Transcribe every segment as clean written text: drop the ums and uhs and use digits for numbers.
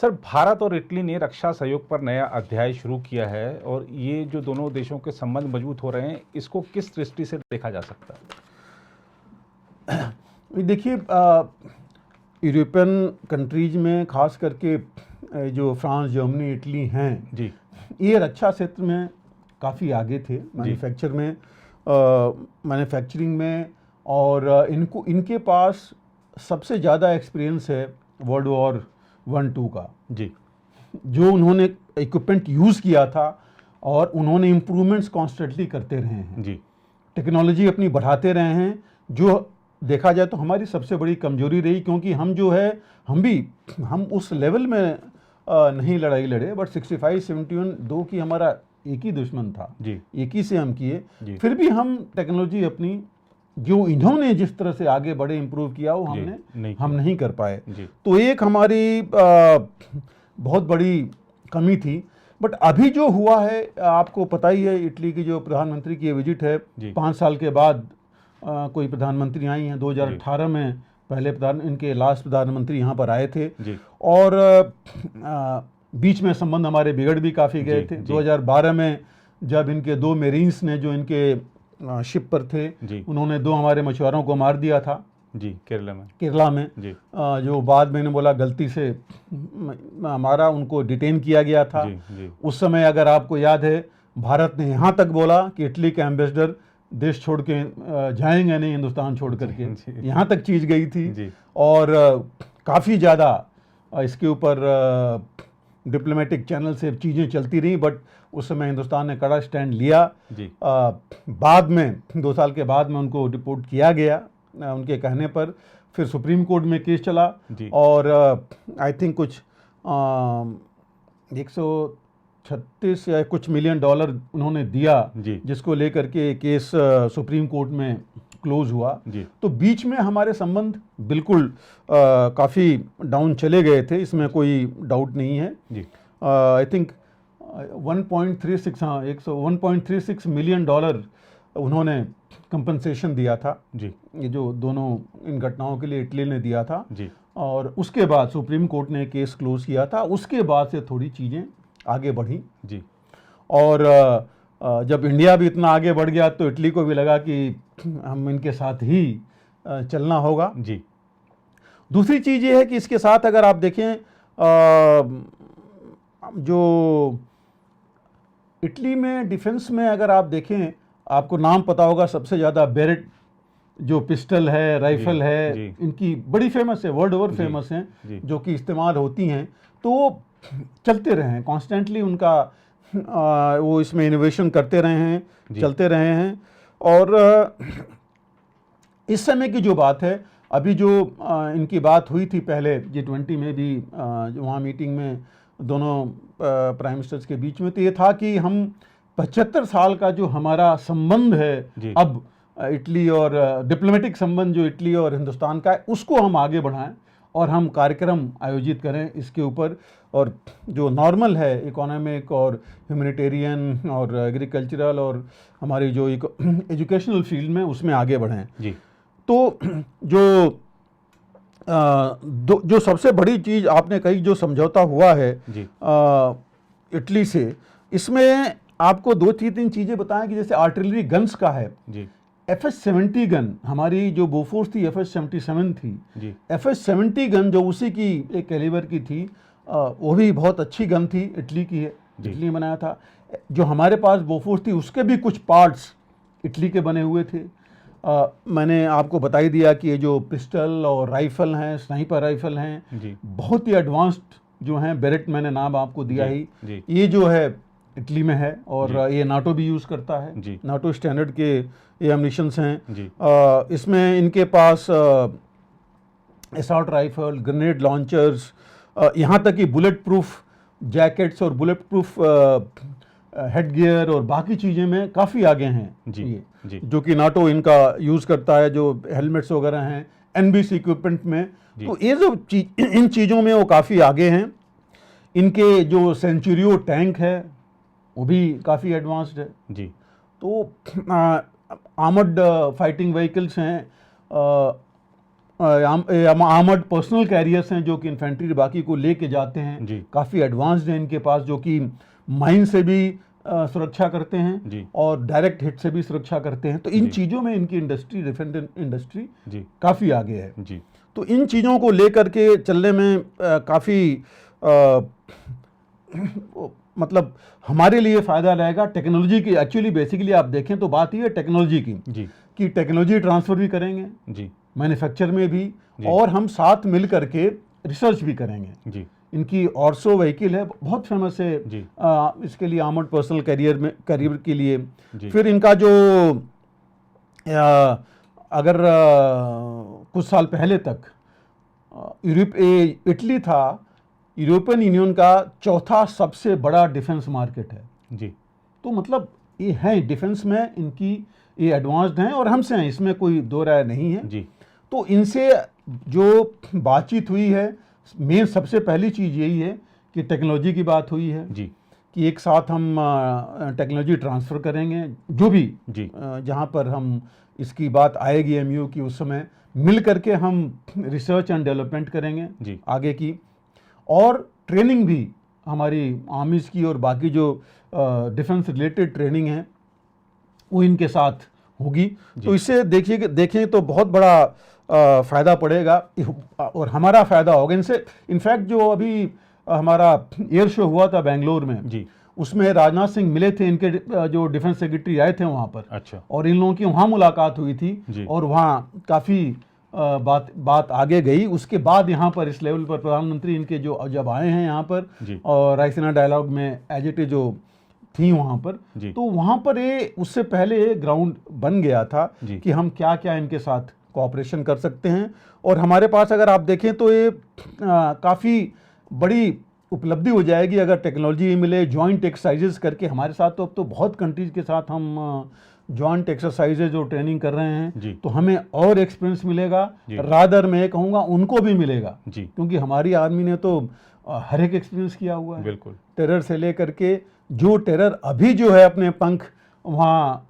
Sir, Bharat और Italy ने रक्षा सहयोग पर नया अध्याय शुरू किया है और ये जो दोनों देशों के संबंध मजबूत हो रहे हैं, इसको किस दृष्टि से देखा जा सकता है? देखिए, यूरोपियन कंट्रीज में खास करके जो फ्रांस, जर्मनी, इटली हैं जी, ये रक्षा क्षेत्र में काफ़ी आगे थे, मैन्युफैक्चरिंग में, और इनके पास सबसे ज़्यादा एक्सपीरियंस है वर्ल्ड वॉर 1-2 का। जी, जो उन्होंने इक्विपमेंट यूज़ किया था और उन्होंने इम्प्रूवमेंट्स कॉन्स्टेंटली करते रहे हैं जी, टेक्नोलॉजी अपनी बढ़ाते रहे हैं, जो देखा जाए तो हमारी सबसे बड़ी कमजोरी रही, क्योंकि हम उस लेवल में नहीं लड़ाई लड़े, बट 65-71 दो की हमारा एक ही दुश्मन था जी, एक ही से हम किए, जी, फिर भी हम टेक्नोलॉजी अपनी जो इन्होंने जिस तरह से आगे बढ़े इम्प्रूव किया वो हम नहीं कर पाए। तो एक हमारी बहुत बड़ी कमी थी। बट अभी जो हुआ है, आपको पता ही है, इटली की जो प्रधानमंत्री की विजिट है, 5 साल के बाद कोई प्रधानमंत्री आई हैं। 2018 में पहले इनके लास्ट प्रधानमंत्री यहाँ पर आए थे और बीच में संबंध हमारे बिगड़ भी काफ़ी गए थे। 2012 में जब इनके 2 मेरीन्स ने जो इनके शिप पर थे, उन्होंने 2 हमारे मछुआरों को मार दिया था जी, केरला में जो बाद में इन्होंने बोला गलती से हमारा, उनको डिटेन किया गया था। उस समय अगर आपको याद है, भारत ने यहाँ तक बोला कि इटली के एम्बेसडर देश छोड़ के जाएंगे नहीं, हिंदुस्तान छोड़ करके, यहाँ तक चीज़ गई थी। और काफ़ी ज़्यादा इसके ऊपर डिप्लोमेटिक चैनल से चीज़ें चलती रहीं, बट उस समय हिंदुस्तान ने कड़ा स्टैंड लिया। बाद में 2 साल के बाद में उनको डिपोर्ट किया गया उनके कहने पर। फिर सुप्रीम कोर्ट में केस चला और आई थिंक कुछ 136 या कुछ मिलियन डॉलर उन्होंने दिया, जिसको लेकर के केस सुप्रीम कोर्ट में क्लोज हुआ। तो बीच में हमारे संबंध बिल्कुल काफ़ी डाउन चले गए थे, इसमें कोई डाउट नहीं है। आई थिंक 1.36 मिलियन डॉलर उन्होंने कंपनसेशन दिया था ये जो दोनों इन घटनाओं के लिए इटली ने दिया था। और उसके बाद सुप्रीम कोर्ट ने केस क्लोज किया था। उसके बाद से थोड़ी चीज़ें आगे बढ़ी और जब इंडिया भी इतना आगे बढ़ गया तो इटली को भी लगा कि हम इनके साथ ही चलना होगा। दूसरी चीज़ ये है कि इसके साथ अगर आप देखें, जो इटली में डिफेंस में अगर आप देखें, आपको नाम पता होगा, सबसे ज़्यादा बेरेट जो पिस्टल है, राइफल है, इनकी बड़ी फेमस है, वर्ल्ड ओवर फेमस हैं, जो कि इस्तेमाल होती हैं। तो चलते रहे हैं कॉन्स्टेंटली, उनका वो इसमें इनोवेशन करते रहे हैं, चलते रहे हैं। और इस समय की जो बात है, अभी जो इनकी बात हुई थी पहले G20 में भी, वहाँ मीटिंग में दोनों प्राइम मिनिस्टर्स के बीच में, तो ये था कि हम 75 साल का जो हमारा संबंध है अब इटली और डिप्लोमेटिक संबंध जो इटली और हिंदुस्तान का है, उसको हम आगे बढ़ाएं और हम कार्यक्रम आयोजित करें इसके ऊपर। और जो नॉर्मल है, इकोनॉमिक और ह्यूमैनिटेरियन और एग्रीकल्चरल और हमारी जो एजुकेशनल फील्ड में, उसमें आगे बढ़ें। तो जो सबसे बड़ी चीज़ आपने कही, जो समझौता हुआ है इटली से, इसमें आपको 2-3 चीज़ें बताएं कि जैसे आर्टिलरी गन्स का है। FS-70 गन, हमारी जो बोफोर्स थी FS-77 थी। FS-70 गन जो उसी की एक कैलिबर की थी, वो भी बहुत अच्छी गन थी, इटली की है, इटली ने बनाया था। जो हमारे पास बोफोर्स थी, उसके भी कुछ पार्ट्स इटली के बने हुए थे। मैंने आपको बता ही दिया कि ये जो पिस्टल और राइफ़ल हैं, स्नाइपर राइफ़ल हैं, बहुत ही एडवांस्ड जो हैं, बेरेट मैंने नाम आपको दिया ही, ये जो है इटली में है और ये नाटो भी यूज़ करता है। नाटो स्टैंडर्ड के ये एम्युनिशंस हैं। इसमें इनके पास असॉल्ट राइफल, ग्रेनेड लॉन्चर्स, यहाँ तक कि बुलेट प्रूफ जैकेट्स और बुलेट प्रूफ हेड गियर और बाकी चीज़ें में काफ़ी आगे हैं ये, जो कि नाटो इनका यूज़ करता है, जो हेलमेट्स वगैरह हैं, NBC इक्विपमेंट में। तो ये जो इन चीज़ों में वो काफ़ी आगे हैं। इनके जो सेंचुरियो टैंक है वो भी काफ़ी एडवांस्ड है। तो आर्मर्ड फाइटिंग व्हीकल्स हैं, आर्मर्ड पर्सनल कैरियर्स हैं जो कि इन्फेंट्री बाकी को लेके जाते हैं, जी। काफ़ी एडवांस्ड हैं इनके पास, जो कि माइन से भी सुरक्षा करते हैं जी। और डायरेक्ट हिट से भी सुरक्षा करते हैं। तो इन जी। चीज़ों में इनकी इंडस्ट्री, डिफेंस इंडस्ट्री जी। काफ़ी आगे है। जी। तो इन चीज़ों को लेकर के चलने में काफ़ी मतलब हमारे लिए फ़ायदा रहेगा। टेक्नोलॉजी की एक्चुअली बेसिकली आप देखें तो बात ही है टेक्नोलॉजी की, जी। कि टेक्नोलॉजी ट्रांसफ़र भी करेंगे जी। मैन्युफैक्चर में भी, जी। और हम साथ मिल करके रिसर्च भी करेंगे। जी। इनकी ऑर्सो व्हीकल है, बहुत फेमस है जी। इसके लिए, आर्मर्ड पर्सनल कैरियर के लिए। जी। फिर इनका जो अगर कुछ साल पहले तक इटली था यूरोपियन यूनियन का चौथा सबसे बड़ा डिफेंस मार्केट है। जी। तो मतलब ये है, डिफेंस में इनकी ये एडवांस्ड हैं और हमसे हैं, इसमें कोई दो राय नहीं है। जी। तो इनसे जो बातचीत हुई है, मेन सबसे पहली चीज़ यही है कि टेक्नोलॉजी की बात हुई है। जी। कि एक साथ हम टेक्नोलॉजी ट्रांसफ़र करेंगे, जो भी जी। जहाँ पर हम इसकी बात आएगी एमयू की, उस समय मिल करके हम रिसर्च एंड डेवलपमेंट करेंगे जी। आगे की, और ट्रेनिंग भी हमारी आर्मीज़ की और बाकी जो डिफेंस रिलेटेड ट्रेनिंग है वो इनके साथ होगी। तो इससे देखें तो बहुत बड़ा फ़ायदा पड़ेगा और हमारा फ़ायदा होगा इनसे। इनफैक्ट जो अभी हमारा एयर शो हुआ था बेंगलोर में जी। उसमें राजनाथ सिंह मिले थे, इनके जो डिफेंस सेक्रेटरी आए थे वहाँ पर। अच्छा। और इन लोगों की वहाँ मुलाकात हुई थी जी। और वहाँ काफ़ी बात आगे गई। उसके बाद यहाँ पर इस लेवल पर प्रधानमंत्री इनके जो जब आए हैं यहाँ पर जी। और रायसीना डायलॉग में एज इट इज जो थी वहाँ पर, तो वहाँ पर ये उससे पहले ग्राउंड बन गया था कि हम क्या क्या इनके साथ कोऑपरेशन कर सकते हैं। और हमारे पास अगर आप देखें तो ये काफ़ी बड़ी उपलब्धि हो जाएगी अगर टेक्नोलॉजी मिले, जॉइंट एक्सरसाइजेज करके। हमारे साथ तो अब तो बहुत कंट्रीज़ के साथ हम जॉइंट एक्सरसाइजेज और ट्रेनिंग कर रहे हैं, तो हमें और एक्सपीरियंस मिलेगा। रादर मैं कहूँगा उनको भी मिलेगा, क्योंकि हमारी आर्मी ने तो हर एक एक्सपीरियंस किया हुआ है, बिल्कुल, टेरर से लेकर के। जो टेरर अभी जो है अपने पंख वहाँ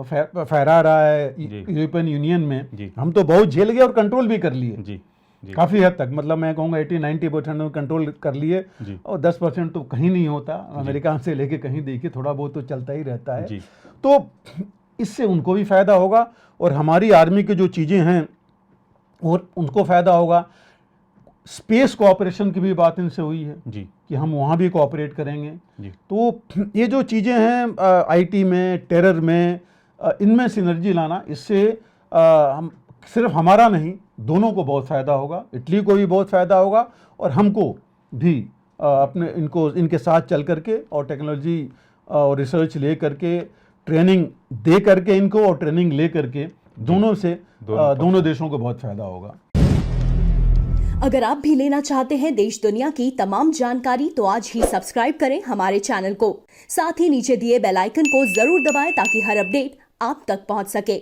फहरा रहा है यूरोपियन यूनियन में, हम तो बहुत झेल गए और कंट्रोल भी कर लिए काफ़ी हद तक। मतलब मैं कहूँगा 80-90% कंट्रोल कर लिए, और 10% तो कहीं नहीं होता। अमेरिका से लेके कहीं देखिए थोड़ा बहुत तो चलता ही रहता है। तो इससे उनको भी फ़ायदा होगा और हमारी आर्मी की जो चीज़ें हैं और उनको फ़ायदा होगा। स्पेस कोऑपरेशन की भी बात इनसे हुई है कि हम वहाँ भी कोऑपरेट करेंगे। तो ये जो चीज़ें हैं आईटी में, टेरर में, इनमें सिनर्जी लाना, इससे हम सिर्फ हमारा नहीं, दोनों को बहुत फ़ायदा होगा। इटली को भी बहुत फ़ायदा होगा और हमको भी अपने इनके साथ चल करके और टेक्नोलॉजी और रिसर्च ले करके, ट्रेनिंग दे करके इनको और ट्रेनिंग ले करके दोनों देशों को बहुत फ़ायदा होगा। अगर आप भी लेना चाहते हैं देश दुनिया की तमाम जानकारी तो आज ही सब्सक्राइब करें हमारे चैनल को। साथ ही नीचे दिए बेल आइकन को जरूर दबाएं ताकि हर अपडेट आप तक पहुंच सके।